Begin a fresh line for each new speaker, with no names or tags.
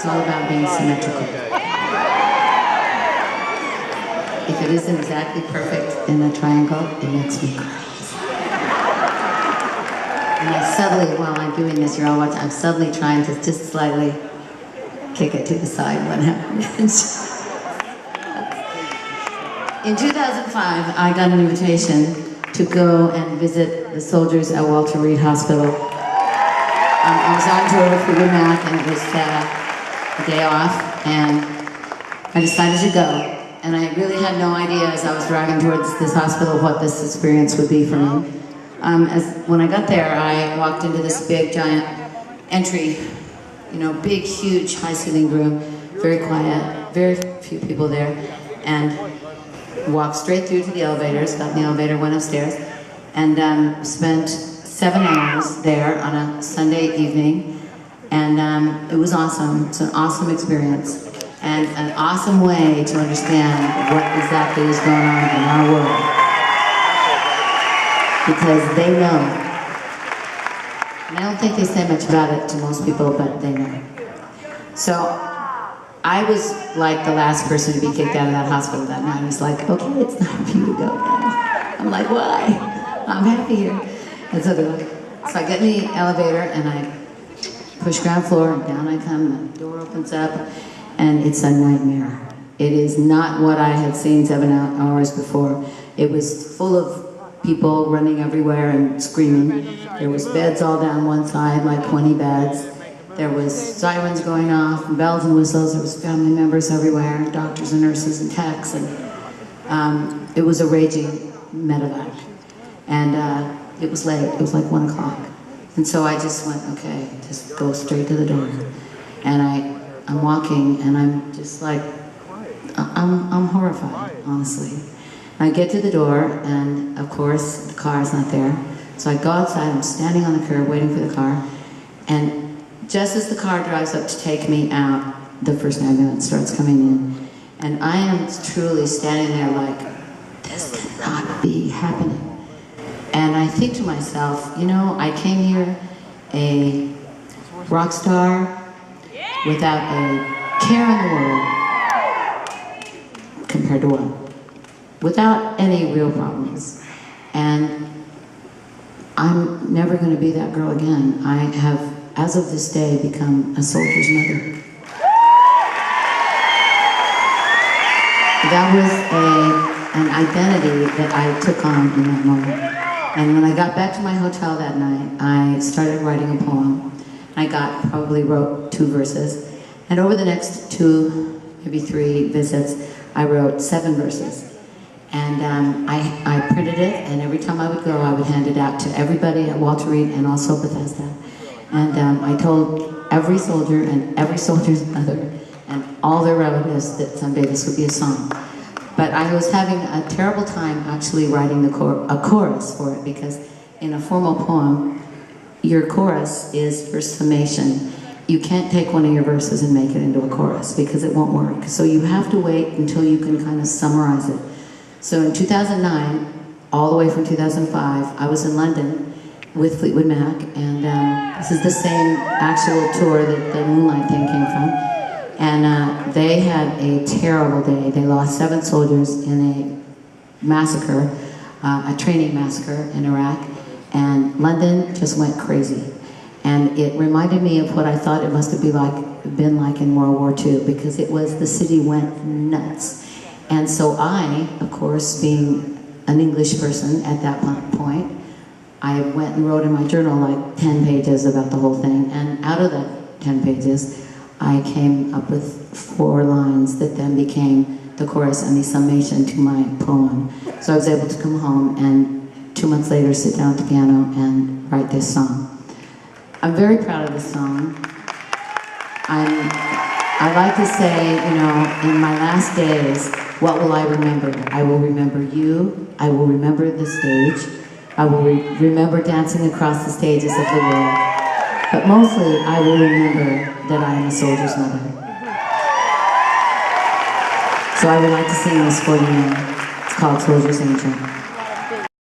It's all about being symmetrical. If it isn't exactly perfect in a triangle, it makes me crazy. And I subtly, while I'm doing this, you're all watching, I'm subtly trying to just slightly kick it to the side when it happens. In 2005, I got an invitation to go and visit the soldiers at Walter Reed Hospital. I was on tour with Fleetwood Mac, and it was a day off, and I decided to go. And I really had no idea as I was driving towards this hospital what this experience would be for me. When I got there, I walked into this big, giant entry, big, huge, high-ceiling room, very quiet, very few people there, and walked straight through to the elevators, got in the elevator, went upstairs, and spent 7 hours there on a Sunday evening, and it was awesome. It's an awesome experience, and an awesome way to understand what exactly is going on in our world. Because they know. And I don't think they say much about it to most people, but they know. So, I was like the last person to be kicked out of that hospital that night. I was like, okay, it's time for you to go now. I'm like, why? I'm happy here. And so I get in the elevator and I push ground floor and down I come and the door opens up and it's a nightmare. It is not what I had seen 7 hours before. It was full of people running everywhere and screaming. There was beds all down one side, like 20 beds. There was sirens going off, and bells and whistles. There was family members everywhere, doctors and nurses and techs, and it was a raging medevac. And it was late. It was like 1 o'clock. And so I just went, okay, just go straight to the door. And I'm walking, and I'm just like, I'm horrified, honestly. I get to the door, and of course, the car is not there. So I go outside, I'm standing on the curb waiting for the car, and just as the car drives up to take me out, the first ambulance starts coming in. And I am truly standing there like, this cannot be happening. And I think to myself, I came here a rock star without a care in the world, compared to what? Without any real problems. And I'm never going to be that girl again. I have, as of this day, become a soldier's mother. That was an identity that I took on in that moment. And when I got back to my hotel that night, I started writing a poem. I probably wrote 2 verses. And over the next 2, maybe 3 visits, I wrote 7 verses. And I printed it, and every time I would go, I would hand it out to everybody at Walter Reed and also Bethesda. And I told every soldier and every soldier's mother and all their relatives that someday this would be a song. But I was having a terrible time actually writing a chorus for it, because in a formal poem, your chorus is your summation. You can't take one of your verses and make it into a chorus because it won't work. So you have to wait until you can kind of summarize it. So in 2009, all the way from 2005, I was in London with Fleetwood Mac, and this is the same actual tour that the Moonlight thing came from. And they had a terrible day. They lost 7 soldiers in a massacre, a training massacre in Iraq, and London just went crazy. And it reminded me of what I thought it must have been like in World War II, because the city went nuts. And so I, of course, being an English person at that point, I went and wrote in my journal like 10 pages about the whole thing. And out of that 10 pages, I came up with 4 lines that then became the chorus and the summation to my poem. So I was able to come home and 2 months later sit down at the piano and write this song. I'm very proud of this song. I like to say, in my last days, what will I remember? I will remember you. I will remember the stage. I will remember dancing across the stages of the world. But mostly, I will remember that I am a soldier's mother. So I would like to sing this for you now. It's called Soldier's Angel.